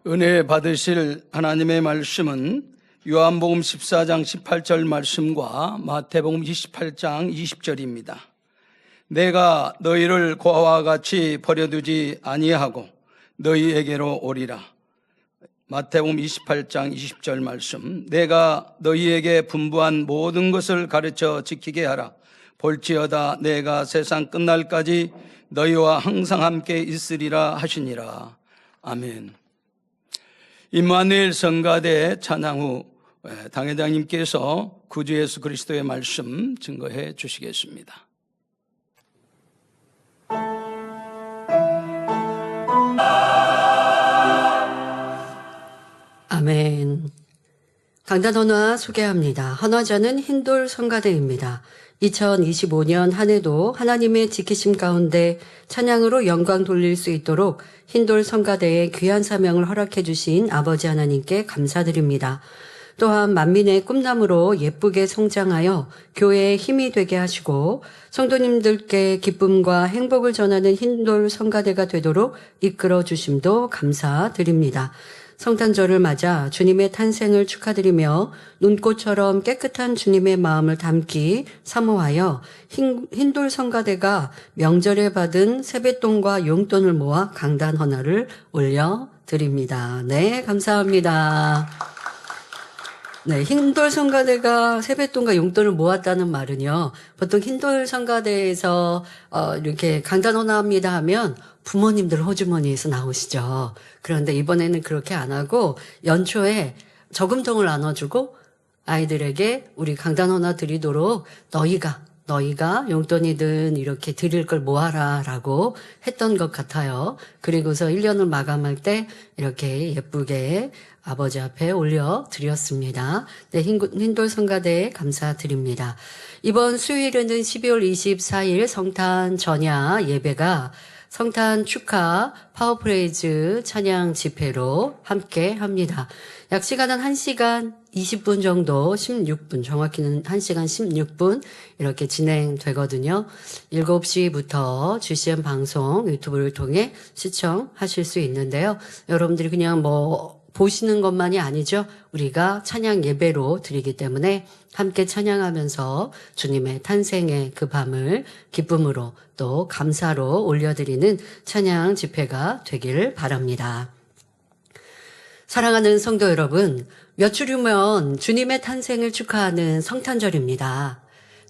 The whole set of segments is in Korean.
은혜 받으실 하나님의 말씀은 요한복음 14장 18절 말씀과 마태복음 28장 20절입니다. 내가 너희를 고아와 같이 버려두지 아니하고 너희에게로 오리라. 마태복음 28장 20절 말씀. 내가 너희에게 분부한 모든 것을 가르쳐 지키게 하라. 볼지어다 내가 세상 끝날까지 너희와 항상 함께 있으리라 하시니라. 아멘. 임마누엘 성가대 찬양 후 당회장님께서 구주 예수 그리스도의 말씀 증거해 주시겠습니다. 아멘. 강단 헌화 소개합니다. 헌화자는 흰돌 성가대입니다. 2025년 한 해도 하나님의 지키심 가운데 찬양으로 영광 돌릴 수 있도록 흰돌 성가대의 귀한 사명을 허락해 주신 아버지 하나님께 감사드립니다. 또한 만민의 꿈나무로 예쁘게 성장하여 교회의 힘이 되게 하시고 성도님들께 기쁨과 행복을 전하는 흰돌 성가대가 되도록 이끌어 주심도 감사드립니다. 성탄절을 맞아 주님의 탄생을 축하드리며 눈꽃처럼 깨끗한 주님의 마음을 담기 사모하여 흰돌 성가대가 명절에 받은 세뱃돈과 용돈을 모아 강단 헌화를 올려드립니다. 네, 감사합니다. 네, 흰돌 성가대가 세뱃돈과 용돈을 모았다는 말은요, 보통 흰돌 성가대에서 이렇게 강단 헌화합니다 하면 부모님들 호주머니에서 나오시죠. 그런데 이번에는 그렇게 안 하고 연초에 저금통을 나눠주고 아이들에게 우리 강단 헌화 드리도록 너희가 용돈이든 이렇게 드릴 걸 모아라 라고 했던 것 같아요. 그리고서 1년을 마감할 때 이렇게 예쁘게 아버지 앞에 올려드렸습니다. 네, 흰돌 성가대에 감사드립니다. 이번 수요일에는 12월 24일 성탄 전야 예배가 성탄 축하 파워프레이즈 찬양 집회로 함께 합니다. 약 시간은 1시간 20분 정도, 16분, 정확히는 1시간 16분 이렇게 진행되거든요. 7시부터 GCN 방송 유튜브를 통해 시청하실 수 있는데요. 여러분들이 그냥 보시는 것만이 아니죠. 우리가 찬양 예배로 드리기 때문에 함께 찬양하면서 주님의 탄생의 그 밤을 기쁨으로 또 감사로 올려드리는 찬양 집회가 되길 바랍니다. 사랑하는 성도 여러분, 몇 주 후면 주님의 탄생을 축하하는 성탄절입니다.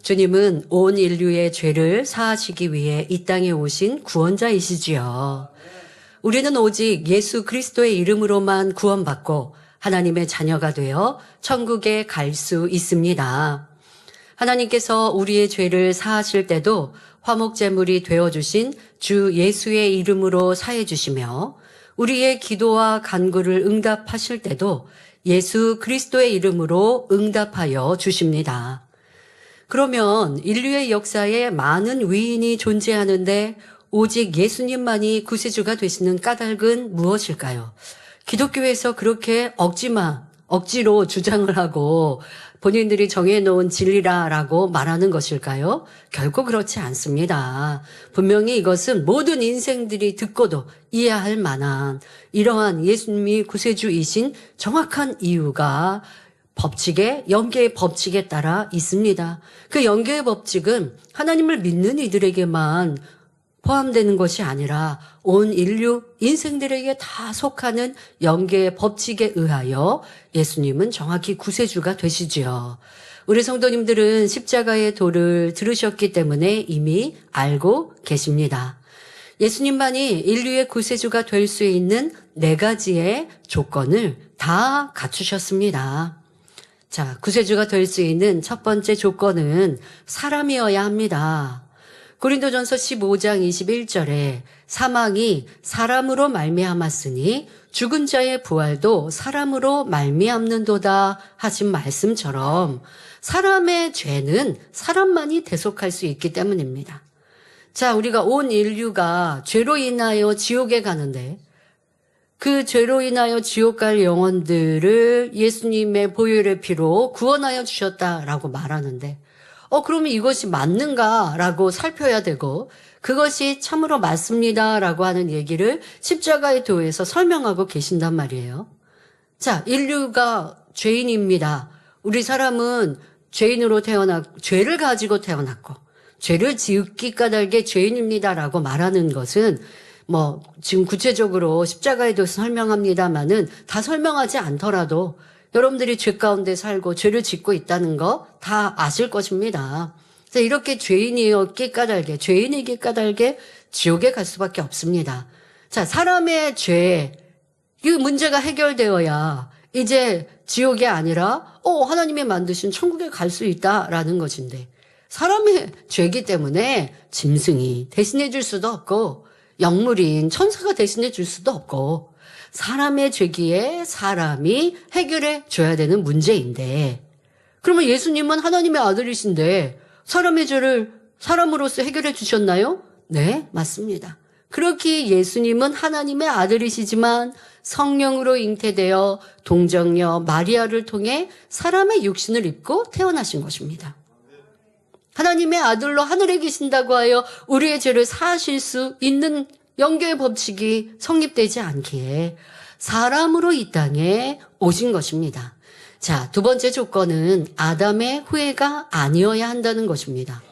주님은 온 인류의 죄를 사하시기 위해 이 땅에 오신 구원자이시지요. 우리는 오직 예수 그리스도의 이름으로만 구원받고 하나님의 자녀가 되어 천국에 갈 수 있습니다. 하나님께서 우리의 죄를 사하실 때도 화목제물이 되어주신 주 예수의 이름으로 사해주시며 우리의 기도와 간구를 응답하실 때도 예수 그리스도의 이름으로 응답하여 주십니다. 그러면 인류의 역사에 많은 위인이 존재하는데 오직 예수님만이 구세주가 되시는 까닭은 무엇일까요? 기독교에서 그렇게 억지로 주장을 하고 본인들이 정해놓은 진리라라고 말하는 것일까요? 결코 그렇지 않습니다. 분명히 이것은 모든 인생들이 듣고도 이해할 만한 이러한 예수님이 구세주이신 정확한 이유가 영계의 법칙에 따라 있습니다. 그 영계의 법칙은 하나님을 믿는 이들에게만 포함되는 것이 아니라 온 인류 인생들에게 다 속하는 영계의 법칙에 의하여 예수님은 정확히 구세주가 되시지요. 우리 성도님들은 십자가의 도를 들으셨기 때문에 이미 알고 계십니다. 예수님만이 인류의 구세주가 될 수 있는 4가지의 조건을 다 갖추셨습니다. 자, 구세주가 될 수 있는 첫 번째 조건은 사람이어야 합니다. 고린도전서 15장 21절에 사망이 사람으로 말미암았으니 죽은 자의 부활도 사람으로 말미암는도다 하신 말씀처럼 사람의 죄는 사람만이 대속할 수 있기 때문입니다. 자, 우리가 온 인류가 죄로 인하여 지옥에 가는데 그 죄로 인하여 지옥 갈 영혼들을 예수님의 보혈의 피로 구원하여 주셨다라고 말하는데 그러면 이것이 맞는가라고 살펴야 되고 그것이 참으로 맞습니다라고 하는 얘기를 십자가의 도에서 설명하고 계신단 말이에요. 자, 인류가 죄인입니다. 우리 사람은 죄인으로 죄를 가지고 태어났고 죄를 지었기 까닭에 죄인입니다라고 말하는 것은 지금 구체적으로 십자가에 대해서 설명합니다만은 다 설명하지 않더라도 여러분들이 죄 가운데 살고 죄를 짓고 있다는 거 다 아실 것입니다. 그래서 이렇게 죄인이기 까닭에 지옥에 갈 수밖에 없습니다. 자, 사람의 죄, 이 문제가 해결되어야 이제 지옥이 아니라 하나님이 만드신 천국에 갈 수 있다라는 것인데 사람의 죄이기 때문에 짐승이 대신해 줄 수도 없고 영물인 천사가 대신해 줄 수도 없고 사람의 죄기에 사람이 해결해 줘야 되는 문제인데 그러면 예수님은 하나님의 아들이신데 사람의 죄를 사람으로서 해결해 주셨나요? 네, 맞습니다. 그렇게 예수님은 하나님의 아들이시지만 성령으로 잉태되어 동정녀 마리아를 통해 사람의 육신을 입고 태어나신 것입니다. 하나님의 아들로 하늘에 계신다고 하여 우리의 죄를 사하실 수 있는 영계의 법칙이 성립되지 않기에 사람으로 이 땅에 오신 것입니다. 자, 두 번째 조건은 아담의 후예가 아니어야 한다는 것입니다.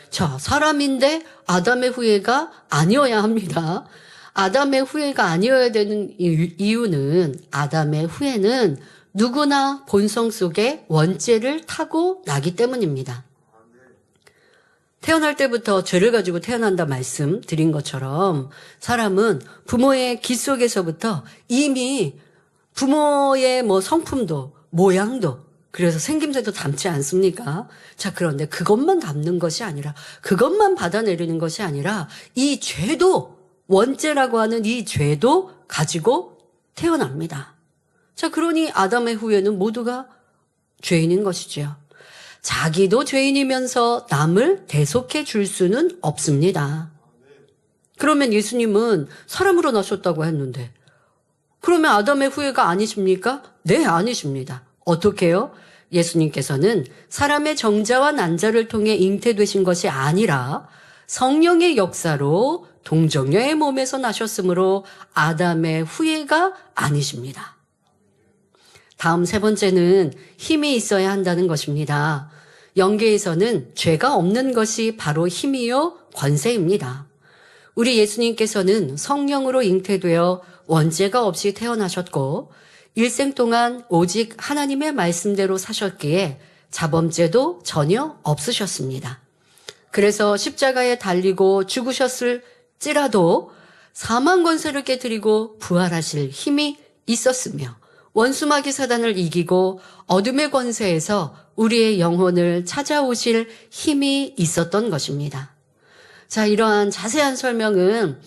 자, 사람인데 아담의 후예가 아니어야 합니다. 아담의 후예가 아니어야 되는 이유는 아담의 후예는 누구나 본성 속에 원죄를 타고 나기 때문입니다. 태어날 때부터 죄를 가지고 태어난다 말씀드린 것처럼 사람은 부모의 기 속에서부터 이미 부모의 성품도 모양도 그래서 생김새도 닮지 않습니까? 자, 그런데 그것만 닮는 것이 아니라 그것만 받아내리는 것이 아니라 이 죄도 원죄라고 하는 이 죄도 가지고 태어납니다. 자, 그러니 아담의 후예는 모두가 죄인인 것이죠. 자기도 죄인이면서 남을 대속해 줄 수는 없습니다. 그러면 예수님은 사람으로 나셨다고 했는데 그러면 아담의 후예가 아니십니까? 네, 아니십니다. 어떻게요? 예수님께서는 사람의 정자와 난자를 통해 잉태되신 것이 아니라 성령의 역사로 동정녀의 몸에서 나셨으므로 아담의 후예가 아니십니다. 다음 세 번째는 힘이 있어야 한다는 것입니다. 영계에서는 죄가 없는 것이 바로 힘이요 권세입니다. 우리 예수님께서는 성령으로 잉태되어 원죄가 없이 태어나셨고 일생 동안 오직 하나님의 말씀대로 사셨기에 자범죄도 전혀 없으셨습니다. 그래서 십자가에 달리고 죽으셨을지라도 사망 권세를 깨뜨리고 부활하실 힘이 있었으며 원수마귀 사단을 이기고 어둠의 권세에서 우리의 영혼을 찾아오실 힘이 있었던 것입니다. 자, 이러한 자세한 설명은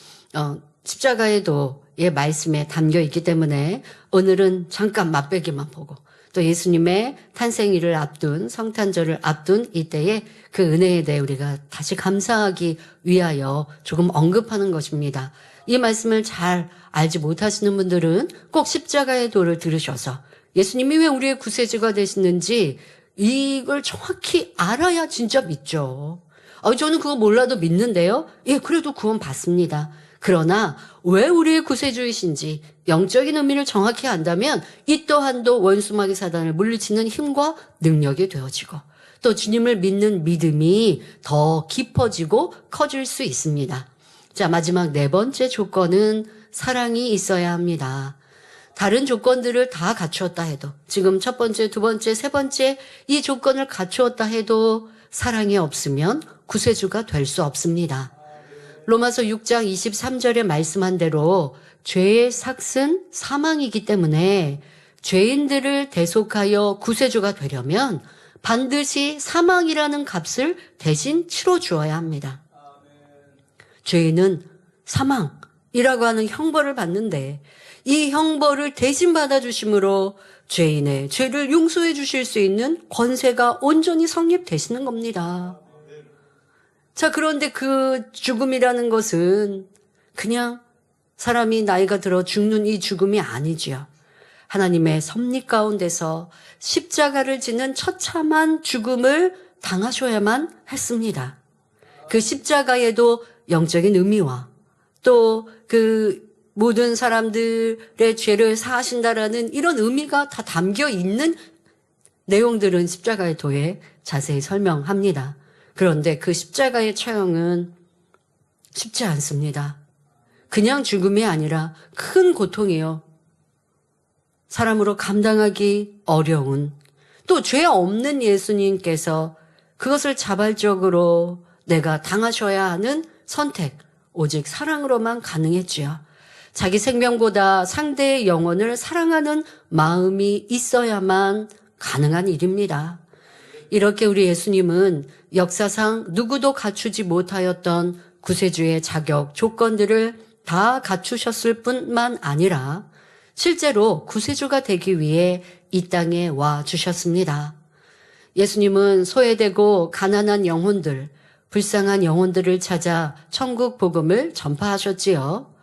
십자가에도 말씀에 담겨 있기 때문에 오늘은 잠깐 맛배기만 보고 또 예수님의 탄생일을 앞둔 성탄절을 앞둔 이때에 그 은혜에 대해 우리가 다시 감사하기 위하여 조금 언급하는 것입니다. 이 말씀을 잘 알지 못하시는 분들은 꼭 십자가의 도를 들으셔서 예수님이 왜 우리의 구세주가 되시는지 이걸 정확히 알아야 진짜 믿죠. 저는 그거 몰라도 믿는데요. 예, 그래도 구원 받습니다. 그러나 왜 우리의 구세주이신지 영적인 의미를 정확히 안다면 이 또한도 원수마귀 사단을 물리치는 힘과 능력이 되어지고 또 주님을 믿는 믿음이 더 깊어지고 커질 수 있습니다. 자, 마지막 네 번째 조건은 사랑이 있어야 합니다. 다른 조건들을 다 갖추었다 해도 지금 첫 번째, 두 번째, 세 번째 이 조건을 갖추었다 해도 사랑이 없으면 구세주가 될 수 없습니다. 로마서 6장 23절에 말씀한 대로 죄의 삭은 사망이기 때문에 죄인들을 대속하여 구세주가 되려면 반드시 사망이라는 값을 대신 치러 주어야 합니다. 죄인은 사망이라고 하는 형벌을 받는데 이 형벌을 대신 받아주심으로 죄인의 죄를 용서해 주실 수 있는 권세가 온전히 성립되시는 겁니다. 자, 그런데 그 죽음이라는 것은 그냥 사람이 나이가 들어 죽는 이 죽음이 아니지요. 하나님의 섭리 가운데서 십자가를 지는 처참한 죽음을 당하셔야만 했습니다. 그 십자가에도 영적인 의미와 또 그 모든 사람들의 죄를 사하신다라는 이런 의미가 다 담겨 있는 내용들은 십자가의 도에 자세히 설명합니다. 그런데 그 십자가의 처형은 쉽지 않습니다. 그냥 죽음이 아니라 큰 고통이요. 사람으로 감당하기 어려운, 또 죄 없는 예수님께서 그것을 자발적으로 내가 당하셔야 하는 선택, 오직 사랑으로만 가능했지요. 자기 생명보다 상대의 영혼을 사랑하는 마음이 있어야만 가능한 일입니다. 이렇게 우리 예수님은 역사상 누구도 갖추지 못하였던 구세주의 자격, 조건들을 다 갖추셨을 뿐만 아니라 실제로 구세주가 되기 위해 이 땅에 와 주셨습니다. 예수님은 소외되고 가난한 영혼들, 불쌍한 영혼들을 찾아 천국 복음을 전파하셨지요.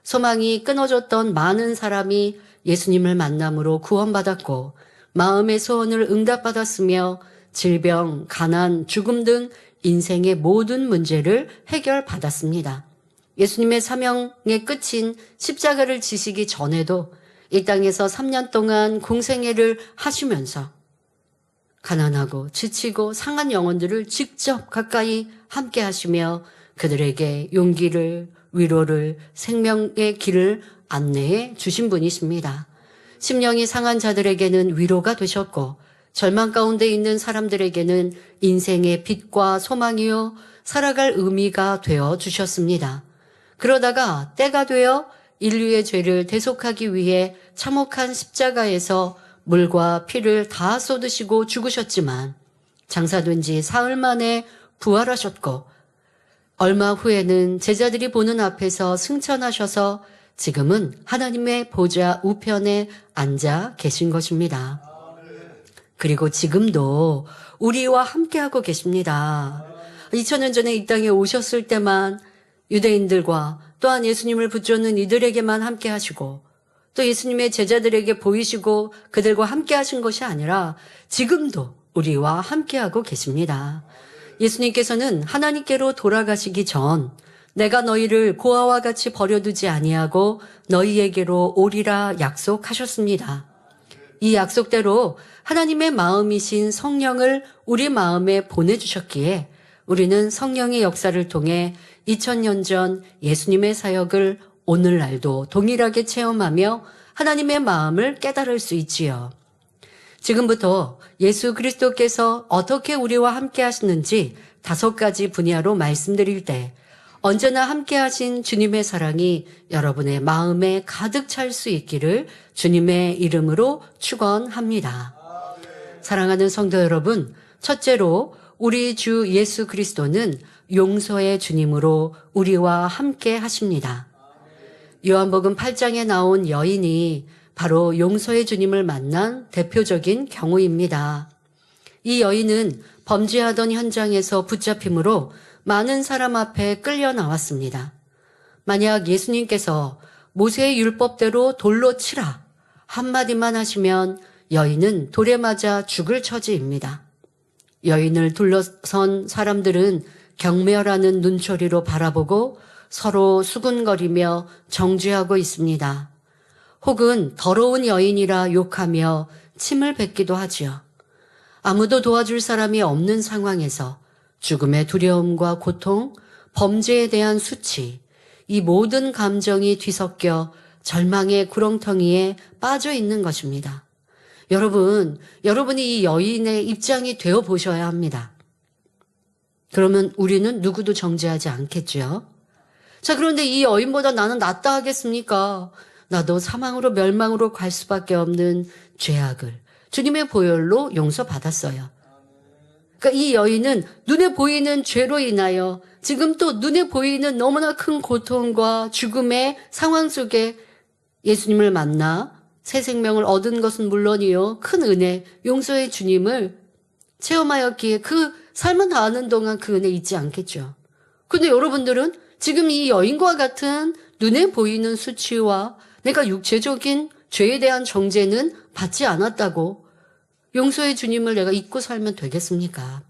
소망이 끊어졌던 많은 사람이 예수님을 만남으로 구원받았고 마음의 소원을 응답받았으며 질병, 가난, 죽음 등 인생의 모든 문제를 해결받았습니다. 예수님의 사명의 끝인 십자가를 지시기 전에도 이 땅에서 3년 동안 공생애를 하시면서 가난하고 지치고 상한 영혼들을 직접 가까이 함께 하시며 그들에게 용기를, 위로를, 생명의 길을 안내해 주신 분이십니다. 심령이 상한 자들에게는 위로가 되셨고 절망 가운데 있는 사람들에게는 인생의 빛과 소망이요 살아갈 의미가 되어 주셨습니다. 그러다가 때가 되어 인류의 죄를 대속하기 위해 참혹한 십자가에서 물과 피를 다 쏟으시고 죽으셨지만 장사된 지 사흘 만에 부활하셨고 얼마 후에는 제자들이 보는 앞에서 승천하셔서 지금은 하나님의 보좌 우편에 앉아 계신 것입니다. 그리고 지금도 우리와 함께하고 계십니다. 2000년 전에 이 땅에 오셨을 때만 유대인들과 또한 예수님을 붙잡는 이들에게만 함께 하시고 또 예수님의 제자들에게 보이시고 그들과 함께 하신 것이 아니라 지금도 우리와 함께하고 계십니다. 예수님께서는 하나님께로 돌아가시기 전 내가 너희를 고아와 같이 버려두지 아니하고 너희에게로 오리라 약속하셨습니다. 이 약속대로 하나님의 마음이신 성령을 우리 마음에 보내주셨기에 우리는 성령의 역사를 통해 2000년 전 예수님의 사역을 오늘날도 동일하게 체험하며 하나님의 마음을 깨달을 수 있지요. 지금부터 예수 그리스도께서 어떻게 우리와 함께 하시는지 5가지 분야로 말씀드릴 때 언제나 함께 하신 주님의 사랑이 여러분의 마음에 가득 찰 수 있기를 주님의 이름으로 축원합니다. 사랑하는 성도 여러분, 첫째로 우리 주 예수 그리스도는 용서의 주님으로 우리와 함께 하십니다. 요한복음 8장에 나온 여인이 바로 용서의 주님을 만난 대표적인 경우입니다. 이 여인은 범죄하던 현장에서 붙잡힘으로 많은 사람 앞에 끌려 나왔습니다. 만약 예수님께서 모세의 율법대로 돌로 치라 한마디만 하시면 여인은 돌에 맞아 죽을 처지입니다. 여인을 둘러선 사람들은 경멸하는 눈초리로 바라보고 서로 수군거리며 정죄하고 있습니다. 혹은 더러운 여인이라 욕하며 침을 뱉기도 하지요. 아무도 도와줄 사람이 없는 상황에서 죽음의 두려움과 고통, 범죄에 대한 수치, 이 모든 감정이 뒤섞여 절망의 구렁텅이에 빠져 있는 것입니다. 여러분이 이 여인의 입장이 되어 보셔야 합니다. 그러면 우리는 누구도 정죄하지 않겠죠. 자, 그런데 이 여인보다 나는 낫다 하겠습니까? 나도 사망으로 멸망으로 갈 수밖에 없는 죄악을 주님의 보혈로 용서받았어요. 그러니까 이 여인은 눈에 보이는 죄로 인하여 지금 또 눈에 보이는 너무나 큰 고통과 죽음의 상황 속에 예수님을 만나 새 생명을 얻은 것은 물론이요, 큰 은혜, 용서의 주님을 체험하였기에 그 삶을 다하는 동안 그 은혜 잊지 않겠죠. 근데 여러분들은 지금 이 여인과 같은 눈에 보이는 수치와 내가 육체적인 죄에 대한 정죄는 받지 않았다고 용서의 주님을 내가 잊고 살면 되겠습니까?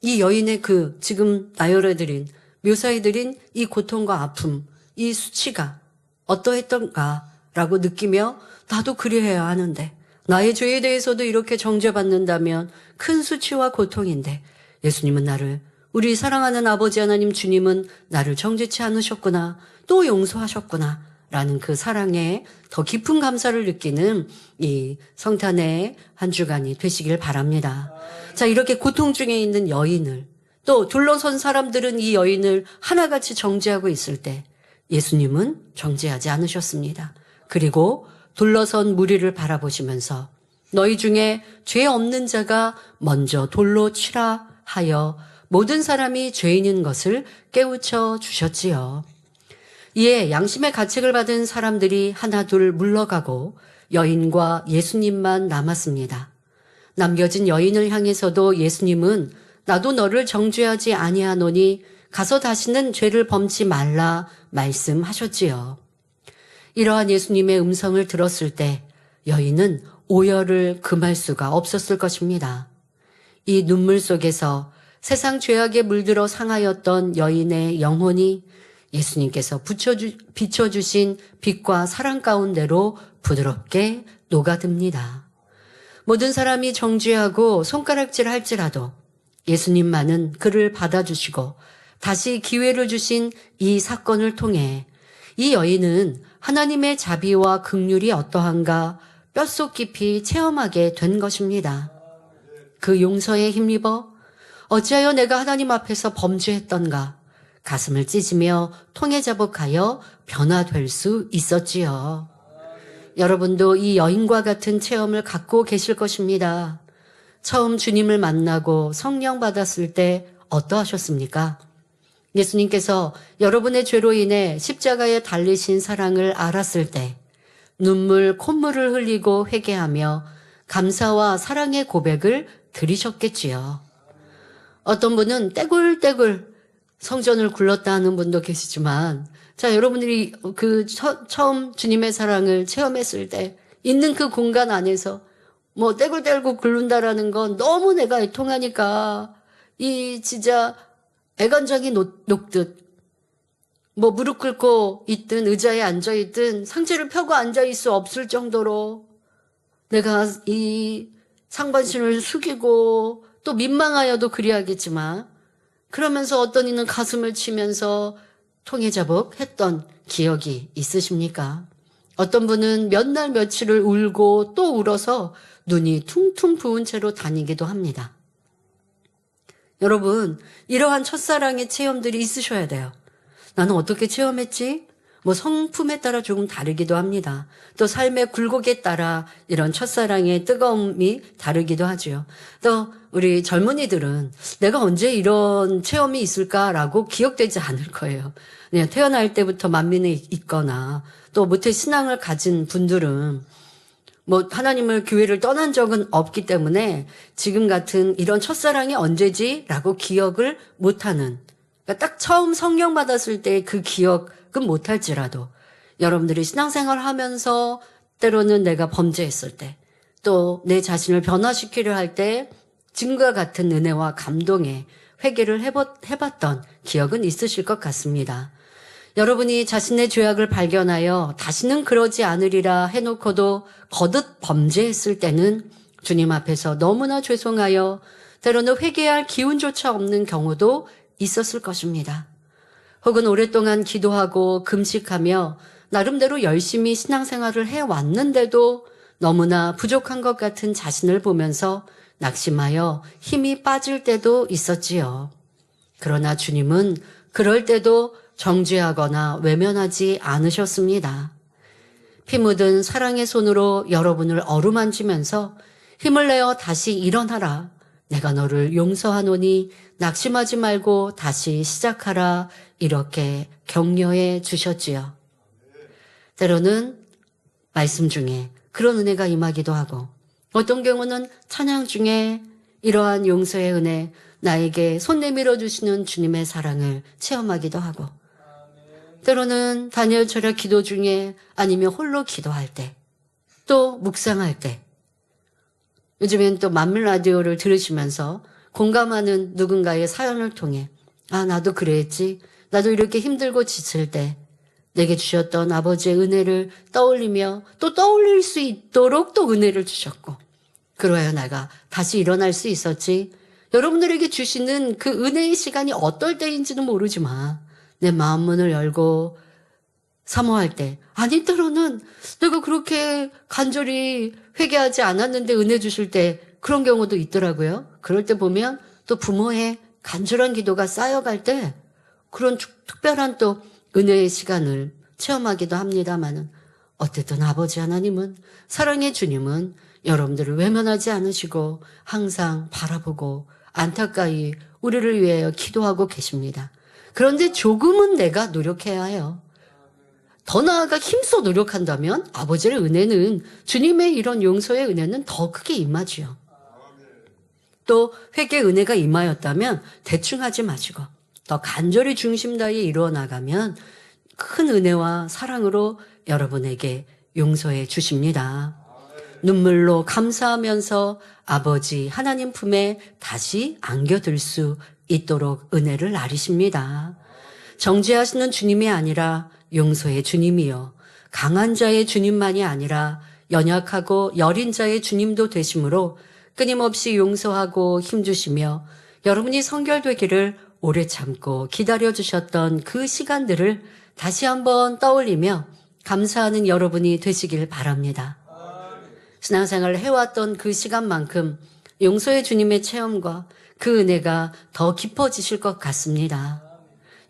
이 여인의 지금 나열해드린, 묘사해드린 이 고통과 아픔, 이 수치가 어떠했던가라고 느끼며 나도 그리해야 하는데, 나의 죄에 대해서도 이렇게 정죄받는다면 큰 수치와 고통인데, 예수님은 나를, 우리 사랑하는 아버지 하나님 주님은 나를 정죄치 않으셨구나, 또 용서하셨구나 라는 그 사랑에 더 깊은 감사를 느끼는 이 성탄의 한 주간이 되시길 바랍니다. 자, 이렇게 고통 중에 있는 여인을, 또 둘러선 사람들은 이 여인을 하나같이 정죄하고 있을 때 예수님은 정죄하지 않으셨습니다. 그리고 둘러선 무리를 바라보시면서 너희 중에 죄 없는 자가 먼저 돌로 치라 하여 모든 사람이 죄인인 것을 깨우쳐 주셨지요. 이에 양심의 가책을 받은 사람들이 하나둘 물러가고 여인과 예수님만 남았습니다. 남겨진 여인을 향해서도 예수님은 나도 너를 정죄하지 아니하노니 가서 다시는 죄를 범치 말라 말씀하셨지요. 이러한 예수님의 음성을 들었을 때 여인은 오열을 금할 수가 없었을 것입니다. 이 눈물 속에서 세상 죄악에 물들어 상하였던 여인의 영혼이 예수님께서 비춰주신 빛과 사랑 가운데로 부드럽게 녹아듭니다. 모든 사람이 정죄하고 손가락질 할지라도 예수님만은 그를 받아주시고 다시 기회를 주신 이 사건을 통해 이 여인은 하나님의 자비와 긍휼이 어떠한가 뼛속 깊이 체험하게 된 것입니다. 그 용서에 힘입어 어찌하여 내가 하나님 앞에서 범죄했던가 가슴을 찢으며 통에 자복하여 변화될 수 있었지요. 여러분도 이 여인과 같은 체험을 갖고 계실 것입니다. 처음 주님을 만나고 성령 받았을 때 어떠하셨습니까? 예수님께서 여러분의 죄로 인해 십자가에 달리신 사랑을 알았을 때 눈물, 콧물을 흘리고 회개하며 감사와 사랑의 고백을 드리셨겠지요. 어떤 분은 떼굴떼굴 성전을 굴렀다 하는 분도 계시지만, 자, 여러분들이 처음 주님의 사랑을 체험했을 때 있는 그 공간 안에서 뭐 떼굴떼굴 굴른다라는 건 너무 내가 애통하니까 이 진짜 애간장이 녹듯 뭐 무릎 꿇고 있든 의자에 앉아 있든 상체를 펴고 앉아 있을 수 없을 정도로 내가 이 상반신을 숙이고 또 민망하여도 그리하겠지만 그러면서 어떤 이는 가슴을 치면서 통해자복했던 기억이 있으십니까? 어떤 분은 몇 날 며칠을 울고 또 울어서 눈이 퉁퉁 부은 채로 다니기도 합니다. 여러분, 이러한 첫사랑의 체험들이 있으셔야 돼요. 나는 어떻게 체험했지? 뭐 성품에 따라 조금 다르기도 합니다. 또 삶의 굴곡에 따라 이런 첫사랑의 뜨거움이 다르기도 하죠. 또 우리 젊은이들은 내가 언제 이런 체험이 있을까라고 기억되지 않을 거예요. 그냥 태어날 때부터 만민에 있거나 또 모태 신앙을 가진 분들은 뭐 하나님을 교회를 떠난 적은 없기 때문에 지금 같은 이런 첫사랑이 언제지라고 기억을 못하는, 그러니까 딱 처음 성령 받았을 때 그 기억은 못할지라도 여러분들이 신앙생활 하면서 때로는 내가 범죄했을 때 또 내 자신을 변화시키려 할 때 지금과 같은 은혜와 감동에 회개를 해봤던 기억은 있으실 것 같습니다. 여러분이 자신의 죄악을 발견하여 다시는 그러지 않으리라 해놓고도 거듭 범죄했을 때는 주님 앞에서 너무나 죄송하여 때로는 회개할 기운조차 없는 경우도 있었을 것입니다. 혹은 오랫동안 기도하고 금식하며 나름대로 열심히 신앙생활을 해왔는데도 너무나 부족한 것 같은 자신을 보면서 낙심하여 힘이 빠질 때도 있었지요. 그러나 주님은 그럴 때도 정죄하거나 외면하지 않으셨습니다. 피 묻은 사랑의 손으로 여러분을 어루만지면서 힘을 내어 다시 일어나라. 내가 너를 용서하노니 낙심하지 말고 다시 시작하라. 이렇게 격려해 주셨지요. 때로는 말씀 중에 그런 은혜가 임하기도 하고 어떤 경우는 찬양 중에 이러한 용서의 은혜, 나에게 손 내밀어 주시는 주님의 사랑을 체험하기도 하고 때로는 다니엘 철야 기도 중에 아니면 홀로 기도할 때 또 묵상할 때 요즘엔 또 만물 라디오를 들으시면서 공감하는 누군가의 사연을 통해 나도 그랬지. 나도 이렇게 힘들고 지칠 때 내게 주셨던 아버지의 은혜를 떠올리며 또 떠올릴 수 있도록 또 은혜를 주셨고 그로하여 내가 다시 일어날 수 있었지. 여러분들에게 주시는 그 은혜의 시간이 어떨 때인지는 모르지만 내 마음 문을 열고 사모할 때 때로는 내가 그렇게 간절히 회개하지 않았는데 은혜 주실 때 그런 경우도 있더라고요. 그럴 때 보면 또 부모의 간절한 기도가 쌓여갈 때 그런 특별한 또 은혜의 시간을 체험하기도 합니다만은 어쨌든 아버지 하나님은 사랑의 주님은 여러분들을 외면하지 않으시고 항상 바라보고 안타까이 우리를 위하여 기도하고 계십니다. 그런데 조금은 내가 노력해야 해요. 더 나아가 힘써 노력한다면 아버지의 은혜는 주님의 이런 용서의 은혜는 더 크게 임하지요. 또 회개 은혜가 임하였다면 대충 하지 마시고 더 간절히 중심 다해 이루어 나가면 큰 은혜와 사랑으로 여러분에게 용서해 주십니다. 눈물로 감사하면서 아버지 하나님 품에 다시 안겨들 수 있도록 은혜를 나리십니다. 정죄하시는 주님이 아니라 용서의 주님이요. 강한 자의 주님만이 아니라 연약하고 여린 자의 주님도 되심으로 끊임없이 용서하고 힘주시며 여러분이 성결되기를 오래 참고 기다려주셨던 그 시간들을 다시 한번 떠올리며 감사하는 여러분이 되시길 바랍니다. 신앙생활을 해왔던 그 시간만큼 용서의 주님의 체험과 그 은혜가 더 깊어지실 것 같습니다.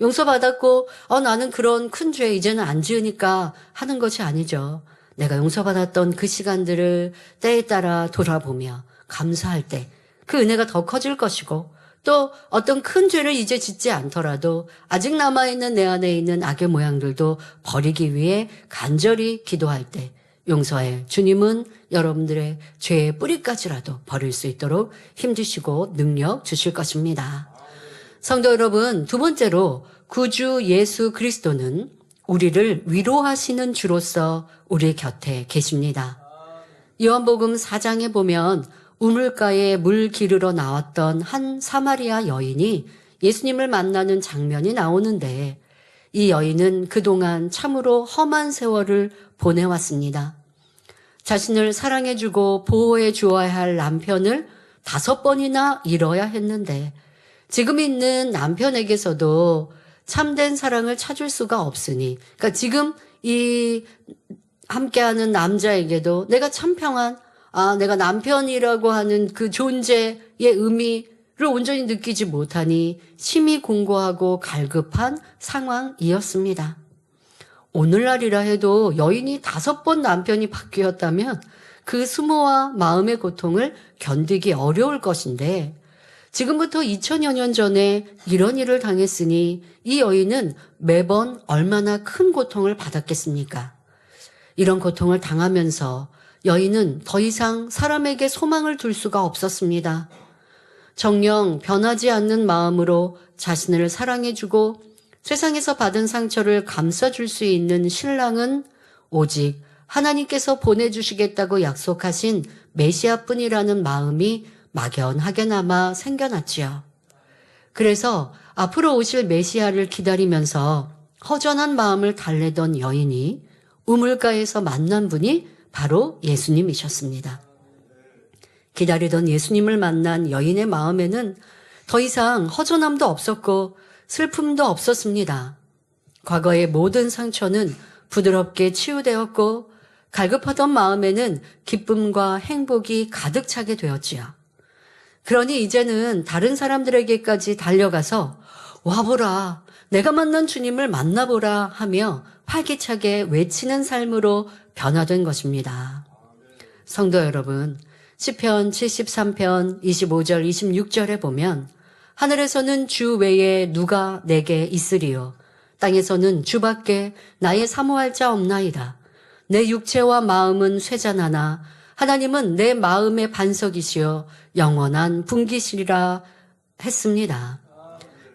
용서받았고 나는 그런 큰 죄 이제는 안 지으니까 하는 것이 아니죠. 내가 용서받았던 그 시간들을 때에 따라 돌아보며 감사할 때 그 은혜가 더 커질 것이고 또 어떤 큰 죄를 이제 짓지 않더라도 아직 남아있는 내 안에 있는 악의 모양들도 버리기 위해 간절히 기도할 때 용서의 주님은 여러분들의 죄의 뿌리까지라도 버릴 수 있도록 힘주시고 능력 주실 것입니다. 성도 여러분, 두 번째로 구주 예수 그리스도는 우리를 위로하시는 주로서 우리 곁에 계십니다. 요한복음 4장에 보면 우물가에 물 기르러 나왔던 한 사마리아 여인이 예수님을 만나는 장면이 나오는데 이 여인은 그동안 참으로 험한 세월을 보내왔습니다. 자신을 사랑해주고 보호해 주어야 할 남편을 5번이나 잃어야 했는데 지금 있는 남편에게서도 참된 사랑을 찾을 수가 없으니 그러니까 지금 이 함께하는 남자에게도 내가 참 평안 내가 남편이라고 하는 그 존재의 의미를 온전히 느끼지 못하니 심히 공고하고 갈급한 상황이었습니다. 오늘날이라 해도 여인이 5번 남편이 바뀌었다면 그 수모와 마음의 고통을 견디기 어려울 것인데 지금부터 2000여 년 전에 이런 일을 당했으니 이 여인은 매번 얼마나 큰 고통을 받았겠습니까? 이런 고통을 당하면서 여인은 더 이상 사람에게 소망을 둘 수가 없었습니다. 정녕 변하지 않는 마음으로 자신을 사랑해주고 세상에서 받은 상처를 감싸줄 수 있는 신랑은 오직 하나님께서 보내주시겠다고 약속하신 메시아뿐이라는 마음이 막연하게나마 생겨났지요. 그래서 앞으로 오실 메시아를 기다리면서 허전한 마음을 달래던 여인이 우물가에서 만난 분이 바로 예수님이셨습니다. 기다리던 예수님을 만난 여인의 마음에는 더 이상 허전함도 없었고 슬픔도 없었습니다. 과거의 모든 상처는 부드럽게 치유되었고 갈급하던 마음에는 기쁨과 행복이 가득 차게 되었지요. 그러니 이제는 다른 사람들에게까지 달려가서 와보라, 내가 만난 주님을 만나보라 하며 활기차게 외치는 삶으로 변화된 것입니다. 성도 여러분, 시편 73편 25절 26절에 보면 하늘에서는 주 외에 누가 내게 있으리요 땅에서는 주밖에 나의 사모할 자 없나이다. 내 육체와 마음은 쇠잔하나 하나님은 내 마음의 반석이시여 영원한 분기시리라 했습니다.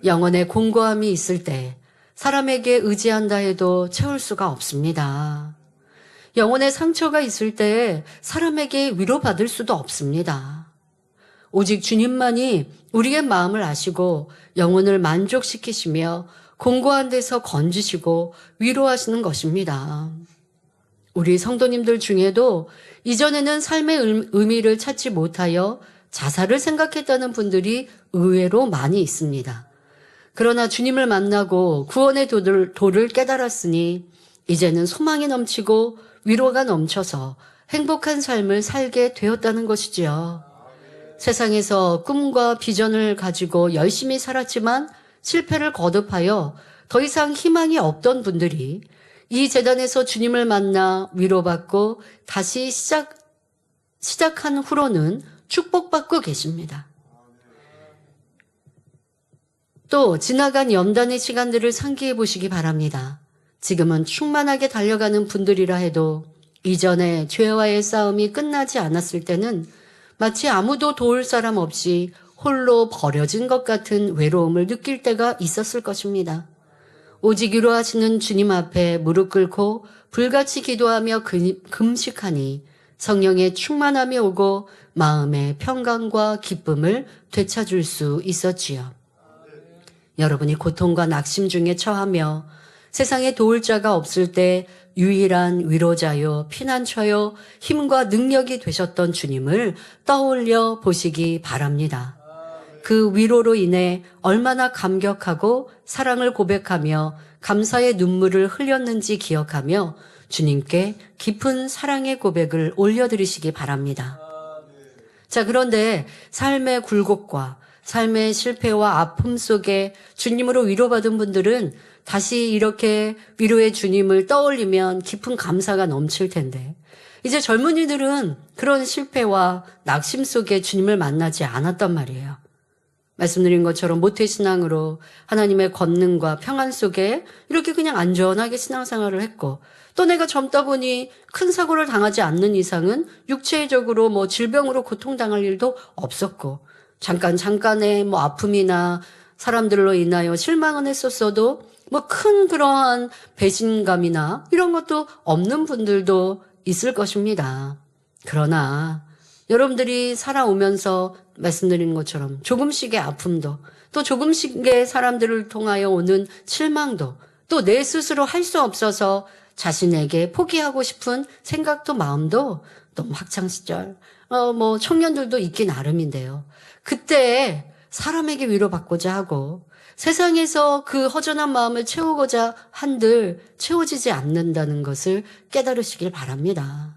영혼의 공고함이 있을 때 사람에게 의지한다 해도 채울 수가 없습니다. 영혼의 상처가 있을 때 사람에게 위로받을 수도 없습니다. 오직 주님만이 우리의 마음을 아시고 영혼을 만족시키시며 공고한 데서 건지시고 위로하시는 것입니다. 우리 성도님들 중에도 이전에는 삶의 의미를 찾지 못하여 자살을 생각했다는 분들이 의외로 많이 있습니다. 그러나 주님을 만나고 구원의 도를 깨달았으니 이제는 소망이 넘치고 위로가 넘쳐서 행복한 삶을 살게 되었다는 것이지요. 세상에서 꿈과 비전을 가지고 열심히 살았지만 실패를 거듭하여 더 이상 희망이 없던 분들이 이 재단에서 주님을 만나 위로받고 다시 시작한 후로는 축복받고 계십니다. 또 지나간 연단의 시간들을 상기해 보시기 바랍니다. 지금은 충만하게 달려가는 분들이라 해도 이전에 죄와의 싸움이 끝나지 않았을 때는 마치 아무도 도울 사람 없이 홀로 버려진 것 같은 외로움을 느낄 때가 있었을 것입니다. 오직 위로하시는 주님 앞에 무릎 꿇고 불같이 기도하며 금식하니 성령의 충만함이 오고 마음의 평강과 기쁨을 되찾을 수 있었지요. 여러분이 고통과 낙심 중에 처하며 세상에 도울 자가 없을 때 유일한 위로자요, 피난처요, 힘과 능력이 되셨던 주님을 떠올려 보시기 바랍니다. 그 위로로 인해 얼마나 감격하고 사랑을 고백하며 감사의 눈물을 흘렸는지 기억하며 주님께 깊은 사랑의 고백을 올려드리시기 바랍니다. 자, 그런데 삶의 굴곡과 삶의 실패와 아픔 속에 주님으로 위로받은 분들은 다시 이렇게 위로의 주님을 떠올리면 깊은 감사가 넘칠 텐데 이제 젊은이들은 그런 실패와 낙심 속에 주님을 만나지 않았단 말이에요. 말씀드린 것처럼 모태신앙으로 하나님의 권능과 평안 속에 이렇게 그냥 안전하게 신앙생활을 했고 또 내가 젊다 보니 큰 사고를 당하지 않는 이상은 육체적으로 뭐 질병으로 고통당할 일도 없었고 잠깐의 뭐 아픔이나 사람들로 인하여 실망은 했었어도 뭐 큰 그러한 배신감이나 이런 것도 없는 분들도 있을 것입니다. 그러나 여러분들이 살아오면서 말씀드린 것처럼 조금씩의 아픔도 또 조금씩의 사람들을 통하여 오는 실망도 또 내 스스로 할 수 없어서 자신에게 포기하고 싶은 생각도 마음도 너무 학창시절 뭐 청년들도 있기 나름인데요. 그때 사람에게 위로받고자 하고 세상에서 그 허전한 마음을 채우고자 한들 채워지지 않는다는 것을 깨달으시길 바랍니다.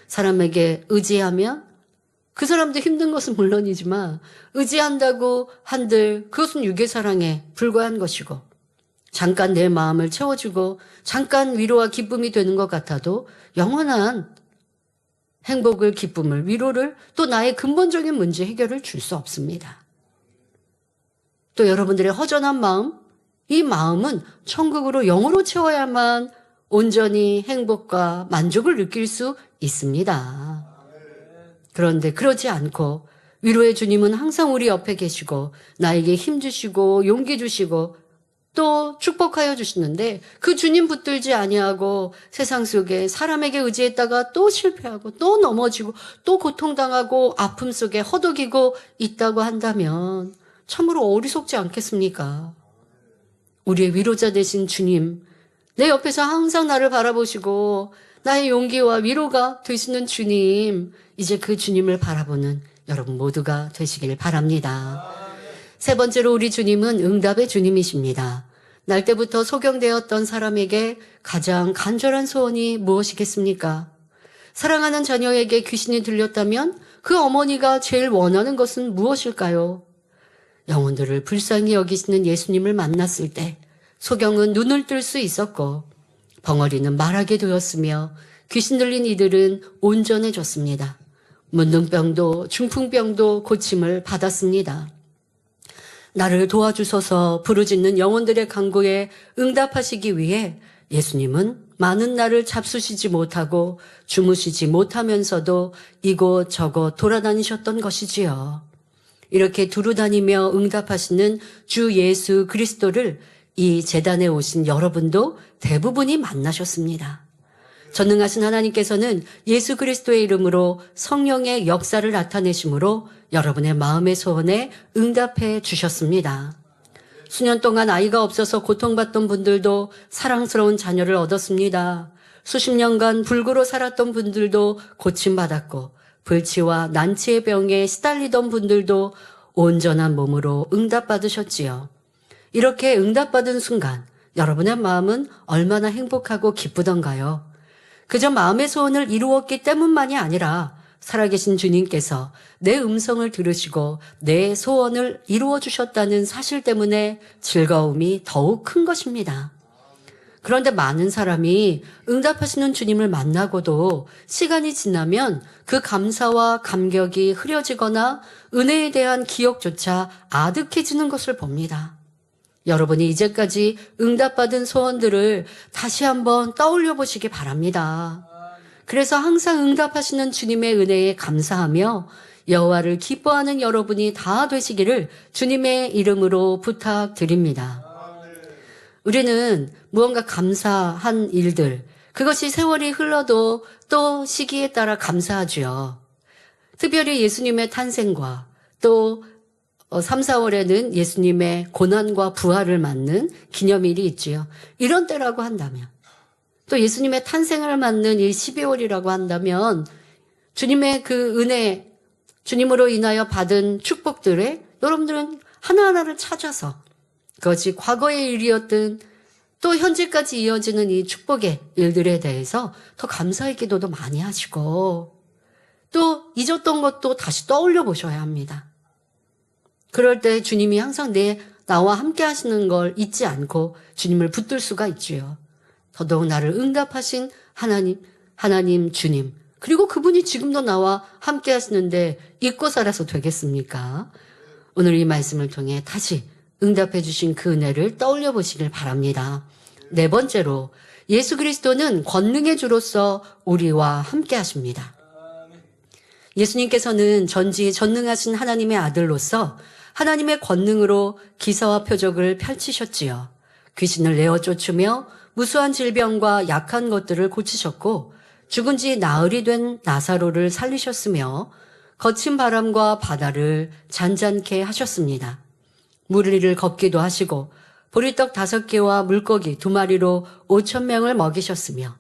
사람에게 의지하면 그 사람도 힘든 것은 물론이지만 의지한다고 한들 그것은 육의 사랑에 불과한 것이고 잠깐 내 마음을 채워주고 잠깐 위로와 기쁨이 되는 것 같아도 영원한 행복을, 기쁨을, 위로를 또 나의 근본적인 문제 해결을 줄 수 없습니다. 또 여러분들의 허전한 마음, 이 마음은 천국으로 영으로 채워야만 온전히 행복과 만족을 느낄 수 있습니다. 그런데 그러지 않고 위로의 주님은 항상 우리 옆에 계시고 나에게 힘 주시고 용기 주시고 또 축복하여 주시는데 그 주님 붙들지 아니하고 세상 속에 사람에게 의지했다가 또 실패하고 또 넘어지고 또 고통당하고 아픔 속에 허덕이고 있다고 한다면 참으로 어리석지 않겠습니까? 우리의 위로자 되신 주님, 내 옆에서 항상 나를 바라보시고 나의 용기와 위로가 되시는 주님, 이제 그 주님을 바라보는 여러분 모두가 되시길 바랍니다. 세 번째로 우리 주님은 응답의 주님이십니다. 날 때부터 소경되었던 사람에게 가장 간절한 소원이 무엇이겠습니까? 사랑하는 자녀에게 귀신이 들렸다면 그 어머니가 제일 원하는 것은 무엇일까요? 영혼들을 불쌍히 여기시는 예수님을 만났을 때 소경은 눈을 뜰 수 있었고 벙어리는 말하게 되었으며 귀신 들린 이들은 온전해졌습니다. 문둥병도 중풍병도 고침을 받았습니다. 나를 도와주소서 부르짖는 영혼들의 간구에 응답하시기 위해 예수님은 많은 날을 잡수시지 못하고 주무시지 못하면서도 이곳저곳 돌아다니셨던 것이지요. 이렇게 두루다니며 응답하시는 주 예수 그리스도를 이 재단에 오신 여러분도 대부분이 만나셨습니다. 전능하신 하나님께서는 예수 그리스도의 이름으로 성령의 역사를 나타내심으로 여러분의 마음의 소원에 응답해 주셨습니다. 수년 동안 아이가 없어서 고통받던 분들도 사랑스러운 자녀를 얻었습니다. 수십 년간 불구로 살았던 분들도 고침받았고 불치와 난치의 병에 시달리던 분들도 온전한 몸으로 응답받으셨지요. 이렇게 응답받은 순간 여러분의 마음은 얼마나 행복하고 기쁘던가요? 그저 마음의 소원을 이루었기 때문만이 아니라 살아계신 주님께서 내 음성을 들으시고 내 소원을 이루어 주셨다는 사실 때문에 즐거움이 더욱 큰 것입니다. 그런데 많은 사람이 응답하시는 주님을 만나고도 시간이 지나면 그 감사와 감격이 흐려지거나 은혜에 대한 기억조차 아득해지는 것을 봅니다. 여러분이 이제까지 응답받은 소원들을 다시 한번 떠올려 보시기 바랍니다. 그래서 항상 응답하시는 주님의 은혜에 감사하며 여호와를 기뻐하는 여러분이 다 되시기를 주님의 이름으로 부탁드립니다. 우리는 무언가 감사한 일들, 그것이 세월이 흘러도 또 시기에 따라 감사하죠. 특별히 예수님의 탄생과 또 3, 4월에는 예수님의 고난과 부활을 맞는 기념일이 있지요. 이런 때라고 한다면, 또 예수님의 탄생을 맞는 이 12월이라고 한다면 주님의 그 은혜, 주님으로 인하여 받은 축복들에 여러분들은 하나하나를 찾아서 그것이 과거의 일이었든 또 현재까지 이어지는 이 축복의 일들에 대해서 더 감사의 기도도 많이 하시고 또 잊었던 것도 다시 떠올려 보셔야 합니다. 그럴 때 주님이 항상 나와 함께 하시는 걸 잊지 않고 주님을 붙들 수가 있지요. 더더욱 나를 응답하신 하나님 주님, 그리고 그분이 지금도 나와 함께 하시는데 잊고 살아서 되겠습니까? 오늘 이 말씀을 통해 다시 응답해 주신 그 은혜를 떠올려 보시길 바랍니다. 네 번째로, 예수 그리스도는 권능의 주로서 우리와 함께 하십니다. 예수님께서는 전능하신 하나님의 아들로서 하나님의 권능으로 기사와 표적을 펼치셨지요. 귀신을 내어 쫓으며 무수한 질병과 약한 것들을 고치셨고 죽은 지 나흘이 된 나사로를 살리셨으며 거친 바람과 바다를 잔잔케 하셨습니다. 물 위를 걷기도 하시고 보리떡 5개와 물고기 2마리로 5,000명을 먹이셨으며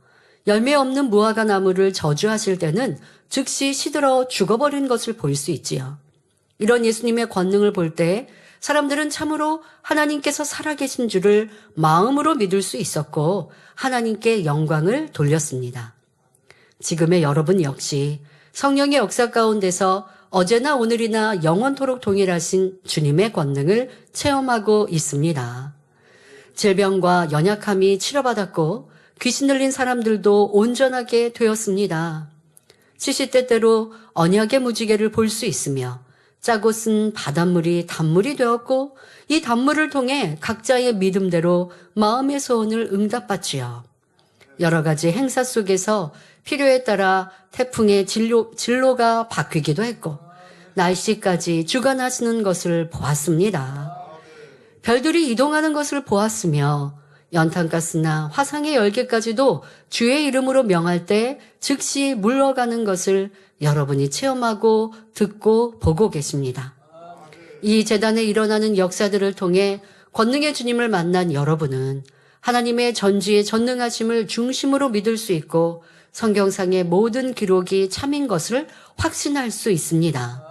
열매 없는 무화과 나무를 저주하실 때는 즉시 시들어 죽어버린 것을 볼 수 있지요. 이런 예수님의 권능을 볼 때 사람들은 참으로 하나님께서 살아계신 줄을 마음으로 믿을 수 있었고 하나님께 영광을 돌렸습니다. 지금의 여러분 역시 성령의 역사 가운데서 어제나 오늘이나 영원토록 동일하신 주님의 권능을 체험하고 있습니다. 질병과 연약함이 치료받았고 귀신 들린 사람들도 온전하게 되었습니다. 시시때때로 언약의 무지개를 볼 수 있으며 짜고 쓴 바닷물이 단물이 되었고 이 단물을 통해 각자의 믿음대로 마음의 소원을 응답받지요. 여러 가지 행사 속에서 필요에 따라 태풍의 진로가 바뀌기도 했고 날씨까지 주관하시는 것을 보았습니다. 별들이 이동하는 것을 보았으며 연탄가스나 화상의 열기까지도 주의 이름으로 명할 때 즉시 물러가는 것을 여러분이 체험하고 듣고 보고 계십니다. 이 재단에 일어나는 역사들을 통해 권능의 주님을 만난 여러분은 하나님의 전지의 전능하심을 중심으로 믿을 수 있고 성경상의 모든 기록이 참인 것을 확신할 수 있습니다.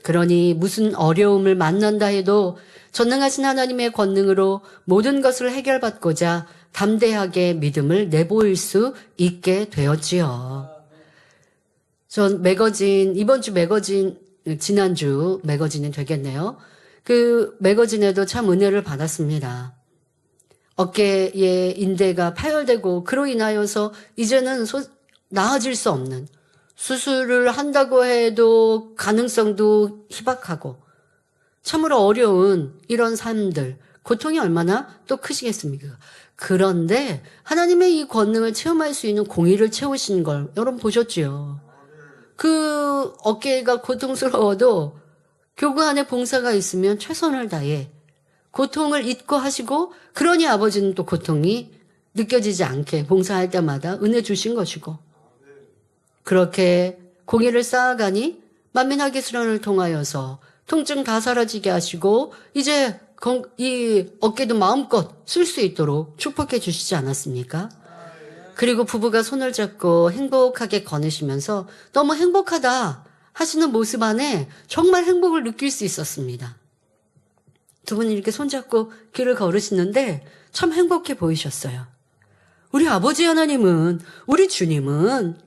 그러니 무슨 어려움을 만난다 해도 전능하신 하나님의 권능으로 모든 것을 해결받고자 담대하게 믿음을 내보일 수 있게 되었지요. 전 이번 주 매거진, 지난주 매거진이 되겠네요. 그 매거진에도 참 은혜를 받았습니다. 어깨에 인대가 파열되고 그로 인하여서 이제는 나아질 수 없는, 수술을 한다고 해도 가능성도 희박하고 참으로 어려운 이런 삶들, 고통이 얼마나 또 크시겠습니까? 그런데 하나님의 이 권능을 체험할 수 있는 공의를 채우신 걸 여러분 보셨지요? 그 어깨가 고통스러워도 교구 안에 봉사가 있으면 최선을 다해 고통을 잊고 하시고, 그러니 아버지는 또 고통이 느껴지지 않게 봉사할 때마다 은혜 주신 것이고, 그렇게 공의를 쌓아가니 만민학의 수련을 통하여서 통증 다 사라지게 하시고 이제 이 어깨도 마음껏 쓸 수 있도록 축복해 주시지 않았습니까? 그리고 부부가 손을 잡고 행복하게 거느시면서 너무 행복하다 하시는 모습 안에 정말 행복을 느낄 수 있었습니다. 두 분이 이렇게 손잡고 길을 걸으시는데 참 행복해 보이셨어요. 우리 아버지 하나님은, 우리 주님은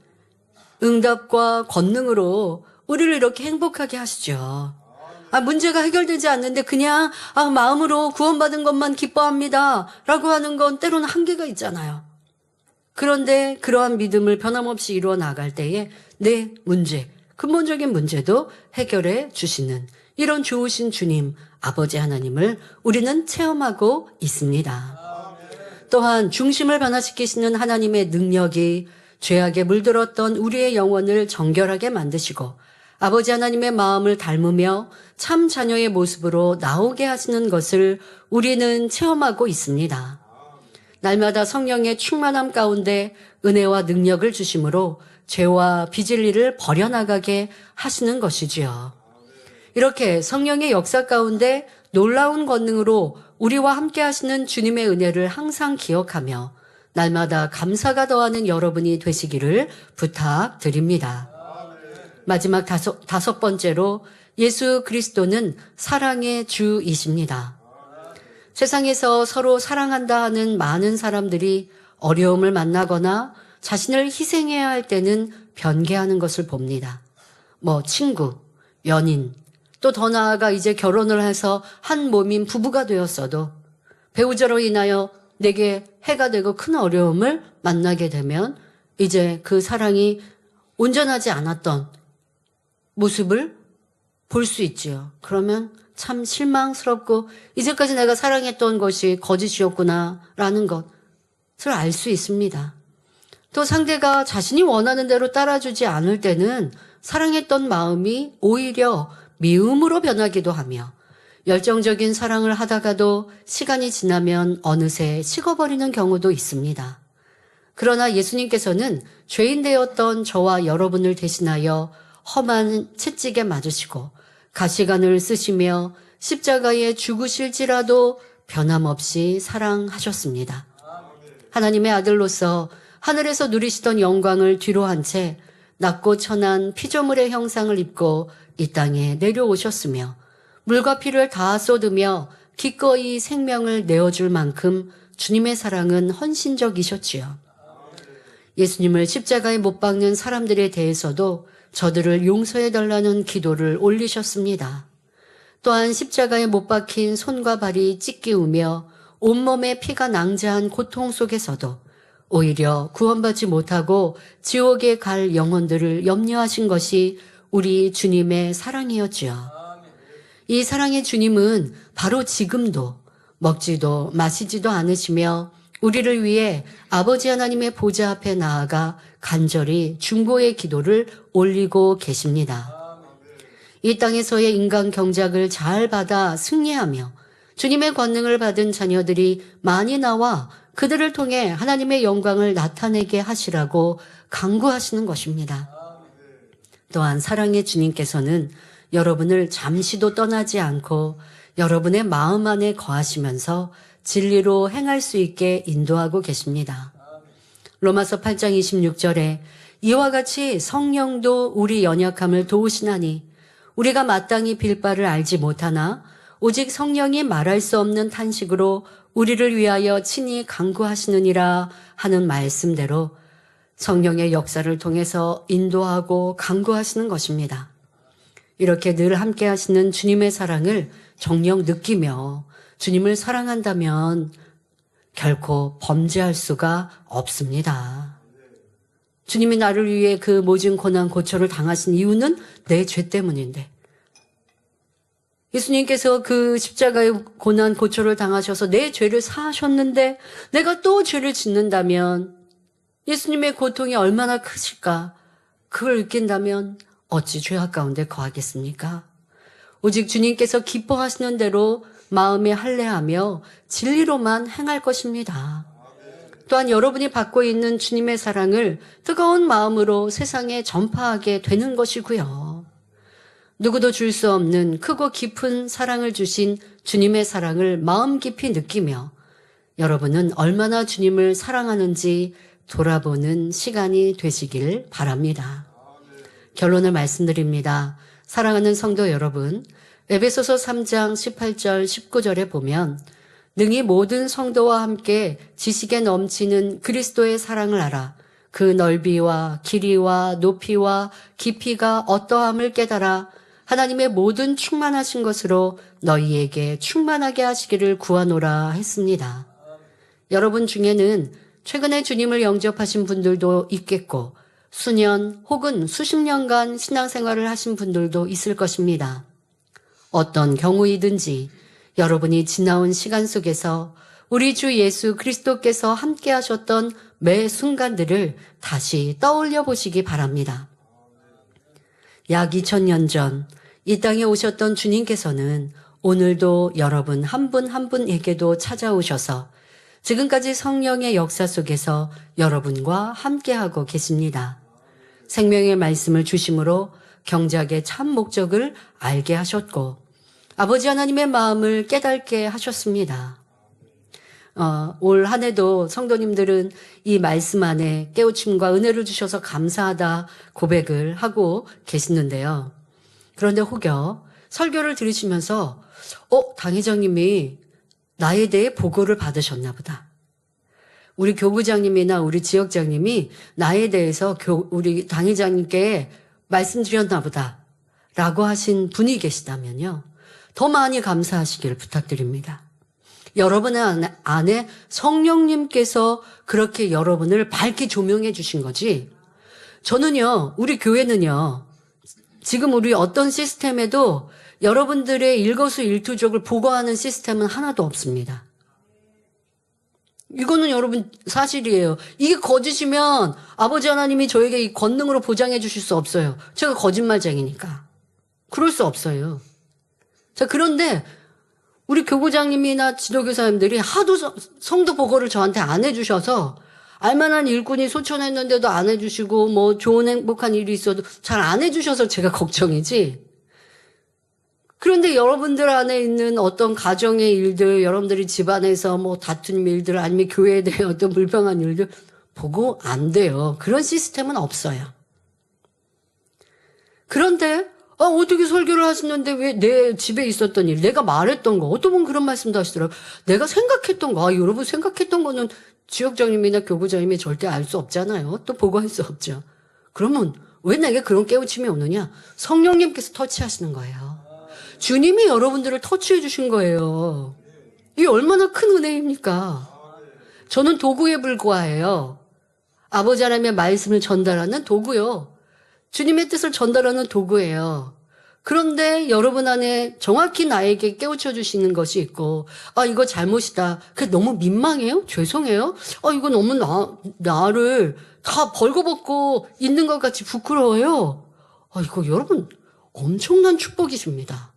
응답과 권능으로 우리를 이렇게 행복하게 하시죠. 문제가 해결되지 않는데 그냥 마음으로 구원받은 것만 기뻐합니다 라고 하는 건 때로는 한계가 있잖아요. 그런데 그러한 믿음을 변함없이 이루어 나갈 때에 내 문제, 근본적인 문제도 해결해 주시는 이런 좋으신 주님, 아버지 하나님을 우리는 체험하고 있습니다. 또한 중심을 변화시키시는 하나님의 능력이 죄악에 물들었던 우리의 영혼을 정결하게 만드시고 아버지 하나님의 마음을 닮으며 참 자녀의 모습으로 나오게 하시는 것을 우리는 체험하고 있습니다. 날마다 성령의 충만함 가운데 은혜와 능력을 주심으로 죄와 비진리를 버려나가게 하시는 것이지요. 이렇게 성령의 역사 가운데 놀라운 권능으로 우리와 함께 하시는 주님의 은혜를 항상 기억하며 날마다 감사가 더하는 여러분이 되시기를 부탁드립니다. 마지막 다섯 번째로 예수 그리스도는 사랑의 주이십니다. 세상에서 서로 사랑한다 하는 많은 사람들이 어려움을 만나거나 자신을 희생해야 할 때는 변개하는 것을 봅니다. 친구, 연인, 또 더 나아가 이제 결혼을 해서 한 몸인 부부가 되었어도 배우자로 인하여 내게 해가 되고 큰 어려움을 만나게 되면 이제 그 사랑이 온전하지 않았던 모습을 볼 수 있지요. 그러면 참 실망스럽고 이제까지 내가 사랑했던 것이 거짓이었구나라는 것을 알 수 있습니다. 또 상대가 자신이 원하는 대로 따라주지 않을 때는 사랑했던 마음이 오히려 미움으로 변하기도 하며 열정적인 사랑을 하다가도 시간이 지나면 어느새 식어버리는 경우도 있습니다. 그러나 예수님께서는 죄인 되었던 저와 여러분을 대신하여 험한 채찍에 맞으시고 가시관을 쓰시며 십자가에 죽으실지라도 변함없이 사랑하셨습니다. 하나님의 아들로서 하늘에서 누리시던 영광을 뒤로한 채 낮고 천한 피조물의 형상을 입고 이 땅에 내려오셨으며 물과 피를 다 쏟으며 기꺼이 생명을 내어줄 만큼 주님의 사랑은 헌신적이셨지요. 예수님을 십자가에 못 박는 사람들에 대해서도 저들을 용서해달라는 기도를 올리셨습니다. 또한 십자가에 못 박힌 손과 발이 찢기우며 온몸에 피가 낭자한 고통 속에서도 오히려 구원받지 못하고 지옥에 갈 영혼들을 염려하신 것이 우리 주님의 사랑이었지요. 이 사랑의 주님은 바로 지금도 먹지도 마시지도 않으시며 우리를 위해 아버지 하나님의 보좌 앞에 나아가 간절히 중보의 기도를 올리고 계십니다. 이 땅에서의 인간 경작을 잘 받아 승리하며 주님의 권능을 받은 자녀들이 많이 나와 그들을 통해 하나님의 영광을 나타내게 하시라고 간구하시는 것입니다. 또한 사랑의 주님께서는 여러분을 잠시도 떠나지 않고 여러분의 마음 안에 거하시면서 진리로 행할 수 있게 인도하고 계십니다. 로마서 8장 26절에 이와 같이 성령도 우리 연약함을 도우시나니 우리가 마땅히 빌 바를 알지 못하나 오직 성령이 말할 수 없는 탄식으로 우리를 위하여 친히 간구하시느니라 하는 말씀대로 성령의 역사를 통해서 인도하고 간구하시는 것입니다. 이렇게 늘 함께 하시는 주님의 사랑을 정녕 느끼며 주님을 사랑한다면 결코 범죄할 수가 없습니다. 주님이 나를 위해 그 모진 고난 고초를 당하신 이유는 내 죄 때문인데 예수님께서 그 십자가의 고난 고초를 당하셔서 내 죄를 사하셨는데 내가 또 죄를 짓는다면 예수님의 고통이 얼마나 크실까? 그걸 느낀다면 어찌 죄악 가운데 거하겠습니까? 오직 주님께서 기뻐하시는 대로 마음에 할례하며 진리로만 행할 것입니다. 또한 여러분이 받고 있는 주님의 사랑을 뜨거운 마음으로 세상에 전파하게 되는 것이고요. 누구도 줄 수 없는 크고 깊은 사랑을 주신 주님의 사랑을 마음 깊이 느끼며 여러분은 얼마나 주님을 사랑하는지 돌아보는 시간이 되시길 바랍니다. 결론을 말씀드립니다. 사랑하는 성도 여러분, 에베소서 3장 18절 19절에 보면 능히 모든 성도와 함께 지식에 넘치는 그리스도의 사랑을 알아 그 넓이와 길이와 높이와 깊이가 어떠함을 깨달아 하나님의 모든 충만하신 것으로 너희에게 충만하게 하시기를 구하노라 했습니다. 여러분 중에는 최근에 주님을 영접하신 분들도 있겠고 수년 혹은 수십 년간 신앙생활을 하신 분들도 있을 것입니다. 어떤 경우이든지 여러분이 지나온 시간 속에서 우리 주 예수 그리스도께서 함께 하셨던 매 순간들을 다시 떠올려 보시기 바랍니다. 약 2000년 전 이 땅에 오셨던 주님께서는 오늘도 여러분 한 분 한 분에게도 찾아오셔서 지금까지 성령의 역사 속에서 여러분과 함께하고 계십니다. 생명의 말씀을 주심으로 경작의 참 목적을 알게 하셨고 아버지 하나님의 마음을 깨닫게 하셨습니다. 올 한 해도 성도님들은 이 말씀 안에 깨우침과 은혜를 주셔서 감사하다 고백을 하고 계시는데요. 그런데 혹여 설교를 들으시면서 당회장님이 나에 대해 보고를 받으셨나 보다. 우리 교구장님이나 우리 지역장님이 나에 대해서 우리 당회장님께 말씀드렸나 보다 라고 하신 분이 계시다면요. 더 많이 감사하시기를 부탁드립니다. 여러분 안에 성령님께서 그렇게 여러분을 밝게 조명해 주신 거지. 저는요, 우리 교회는요, 지금 우리 어떤 시스템에도 여러분들의 일거수일투족을 보고하는 시스템은 하나도 없습니다. 이거는 여러분 사실이에요. 이게 거짓이면 아버지 하나님이 저에게 이 권능으로 보장해 주실 수 없어요. 제가 거짓말쟁이니까. 그럴 수 없어요. 자, 그런데 우리 교구장님이나 지도교사님들이 하도 성도 보고를 저한테 안 해주셔서 알만한 일꾼이 소천했는데도 안 해주시고 뭐 좋은 행복한 일이 있어도 잘 안 해주셔서 제가 걱정이지. 그런데 여러분들 안에 있는 어떤 가정의 일들, 여러분들이 집안에서 뭐 다투는 일들 아니면 교회에 대해 어떤 불평한 일들 보고 안 돼요. 그런 시스템은 없어요. 그런데 어떻게 설교를 하시는데 왜 내 집에 있었던 일, 내가 말했던 거, 어떤 분 그런 말씀도 하시더라고요. 내가 생각했던 거, 여러분 생각했던 거는 지역장님이나 교구장님이 절대 알 수 없잖아요. 또 보고할 수 없죠. 그러면 왜 내게 그런 깨우침이 오느냐? 성령님께서 터치하시는 거예요. 주님이 여러분들을 터치해 주신 거예요. 이게 얼마나 큰 은혜입니까? 저는 도구에 불과해요. 아버지 하나님의 말씀을 전달하는 도구요. 주님의 뜻을 전달하는 도구예요. 그런데 여러분 안에 정확히 나에게 깨우쳐 주시는 것이 있고, 이거 잘못이다. 그게 너무 민망해요? 죄송해요? 이거 너무 나를 다 벌거벗고 있는 것 같이 부끄러워요? 이거 여러분 엄청난 축복이십니다.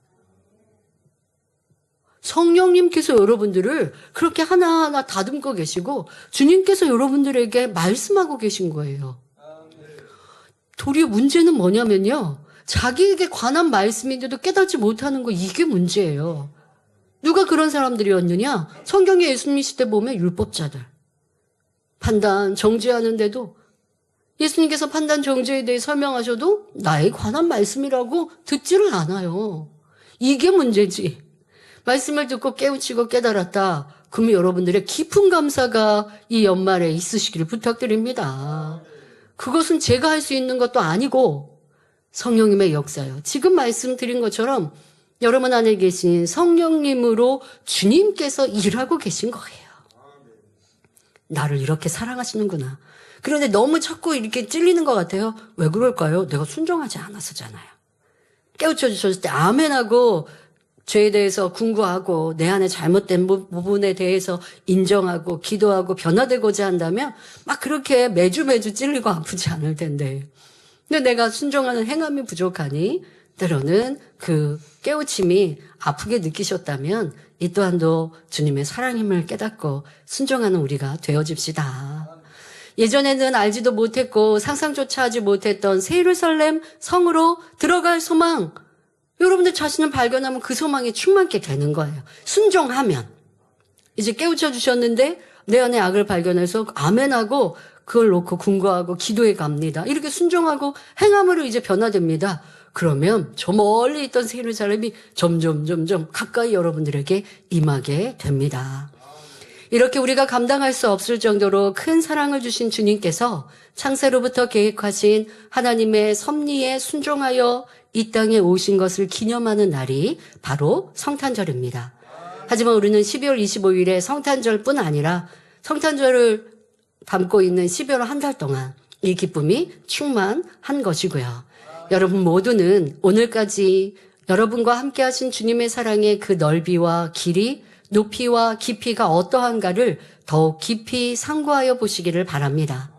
성령님께서 여러분들을 그렇게 하나하나 다듬고 계시고 주님께서 여러분들에게 말씀하고 계신 거예요. 도리어 문제는 뭐냐면요. 자기에게 관한 말씀인데도 깨닫지 못하는 거, 이게 문제예요. 누가 그런 사람들이었느냐? 성경에 예수님 시대 보면 율법자들. 판단, 정죄하는데도 예수님께서 판단, 정죄에 대해 설명하셔도 나에 관한 말씀이라고 듣지를 않아요. 이게 문제지. 말씀을 듣고 깨우치고 깨달았다. 그러면 여러분들의 깊은 감사가 이 연말에 있으시기를 부탁드립니다. 그것은 제가 할 수 있는 것도 아니고 성령님의 역사요. 지금 말씀드린 것처럼 여러분 안에 계신 성령님으로 주님께서 일하고 계신 거예요. 나를 이렇게 사랑하시는구나. 그런데 너무 자꾸 이렇게 찔리는 것 같아요. 왜 그럴까요? 내가 순종하지 않았었잖아요. 깨우쳐 주셨을 때 아멘하고 죄에 대해서 궁구하고 내 안에 잘못된 부분에 대해서 인정하고 기도하고 변화되고자 한다면 막 그렇게 매주 찔리고 아프지 않을 텐데. 근데 내가 순종하는 행함이 부족하니 때로는 그 깨우침이 아프게 느끼셨다면 이 또한도 주님의 사랑임을 깨닫고 순종하는 우리가 되어집시다. 예전에는 알지도 못했고 상상조차 하지 못했던 새 예루살렘 성으로 들어갈 소망, 여러분들 자신을 발견하면 그 소망이 충만케 되는 거예요. 순종하면. 이제 깨우쳐 주셨는데 내 안에 악을 발견해서 아멘하고 그걸 놓고 궁고하고 기도해 갑니다. 이렇게 순종하고 행함으로 이제 변화됩니다. 그러면 저 멀리 있던 새 예루살렘이 점점 가까이 여러분들에게 임하게 됩니다. 이렇게 우리가 감당할 수 없을 정도로 큰 사랑을 주신 주님께서 창세로부터 계획하신 하나님의 섭리에 순종하여 이 땅에 오신 것을 기념하는 날이 바로 성탄절입니다. 하지만 우리는 12월 25일에 성탄절뿐 아니라 성탄절을 담고 있는 12월 한 달 동안 이 기쁨이 충만한 것이고요. 여러분 모두는 오늘까지 여러분과 함께 하신 주님의 사랑의 그 넓이와 길이, 높이와 깊이가 어떠한가를 더욱 깊이 상고하여 보시기를 바랍니다.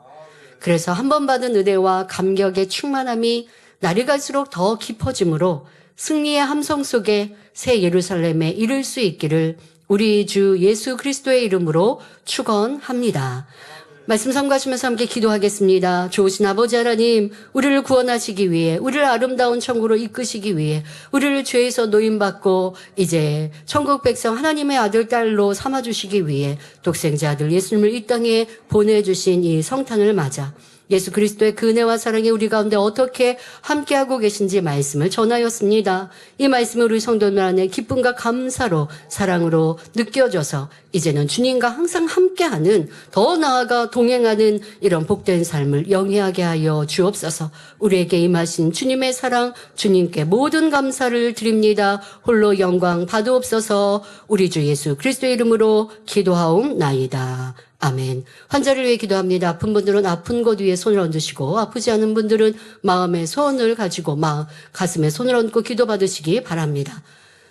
그래서 한 번 받은 은혜와 감격의 충만함이 날이 갈수록 더 깊어지므로 승리의 함성 속에 새 예루살렘에 이를 수 있기를 우리 주 예수 그리스도의 이름으로 축원합니다. 말씀 삼가시면서 함께 기도하겠습니다. 좋으신 아버지 하나님, 우리를 구원하시기 위해, 우리를 아름다운 천국으로 이끄시기 위해, 우리를 죄에서 노임받고 이제 천국 백성 하나님의 아들, 딸로 삼아주시기 위해 독생자 아들 예수님을 이 땅에 보내주신 이 성탄을 맞아 예수 그리스도의 그 은혜와 사랑이 우리 가운데 어떻게 함께하고 계신지 말씀을 전하였습니다. 이 말씀이 우리 성도들 안에 기쁨과 감사로 사랑으로 느껴져서 이제는 주님과 항상 함께하는, 더 나아가 동행하는 이런 복된 삶을 영위하게 하여 주옵소서. 우리에게 임하신 주님의 사랑, 주님께 모든 감사를 드립니다. 홀로 영광 받으옵소서. 우리 주 예수 그리스도의 이름으로 기도하옵나이다. 아멘. 환자를 위해 기도합니다. 아픈 분들은 아픈 곳 위에 손을 얹으시고, 아프지 않은 분들은 마음의 소원을 가지고 가슴에 손을 얹고 기도받으시기 바랍니다.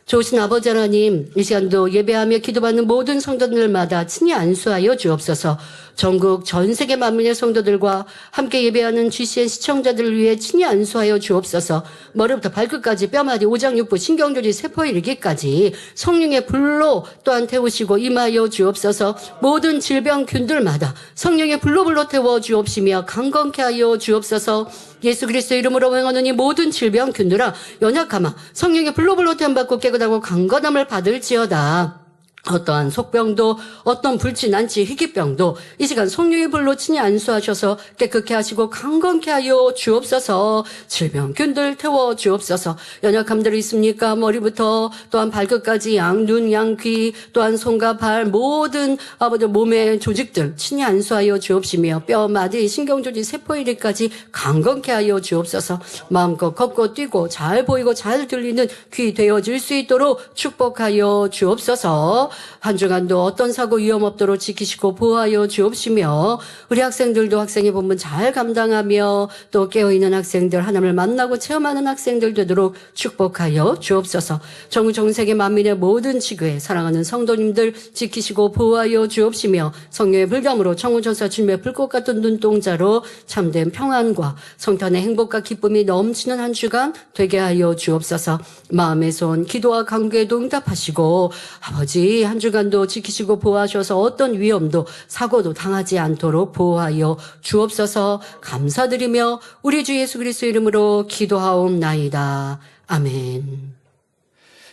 좋으신 아버지 하나님, 이 시간도 예배하며 기도받는 모든 성도들마다 친히 안수하여 주옵소서. 전국 전 세계 만민의 성도들과 함께 예배하는 GCN 시청자들을 위해 친히 안수하여 주옵소서. 머리부터 발끝까지 뼈마디 오장육부 신경조리 세포에 이르기까지 성령의 불로 또한 태우시고 임하여 주옵소서. 모든 질병균들마다 성령의 불로 태워 주옵시며 강건케 하여 주옵소서. 예수 그리스도 이름으로 행하는 이 모든 질병균들아 연약하마 성령의 불로 태움받고 깨끗하고 강건함을 받을지어다. 어떠한 속병도, 어떤 불치, 난치, 희귀병도 이 시간 성령의 불로 친히 안수하셔서 깨끗게 하시고 강건케 하여 주옵소서. 질병균들 태워 주옵소서. 연약함들이 있습니까? 머리부터 또한 발끝까지 양 눈, 양 귀, 또한 손과 발 모든 아버지 몸의 조직들 친히 안수하여 주옵시며 뼈, 마디, 신경조직, 세포이리까지 강건케 하여 주옵소서. 마음껏 걷고 뛰고 잘 보이고 잘 들리는 귀 되어질 수 있도록 축복하여 주옵소서. 한 주간도 어떤 사고 위험 없도록 지키시고 보호하여 주옵시며 우리 학생들도 학생의 본분 잘 감당하며 또 깨어있는 학생들, 하나님을 만나고 체험하는 학생들 되도록 축복하여 주옵소서. 전 세계 만민의 모든 지교회 사랑하는 성도님들 지키시고 보호하여 주옵시며 성령의 불담으로 청운천사 주님의 불꽃 같은 눈동자로 참된 평안과 성탄의 행복과 기쁨이 넘치는 한 주간 되게 하여 주옵소서. 마음의 손, 기도와 간구에도 응답하시고 아버지 한 주간도 지키시고 보호하셔서 어떤 위험도 사고도 당하지 않도록 보호하여 주옵소서. 감사드리며 우리 주 예수 그리스도 이름으로 기도하옵나이다. 아멘.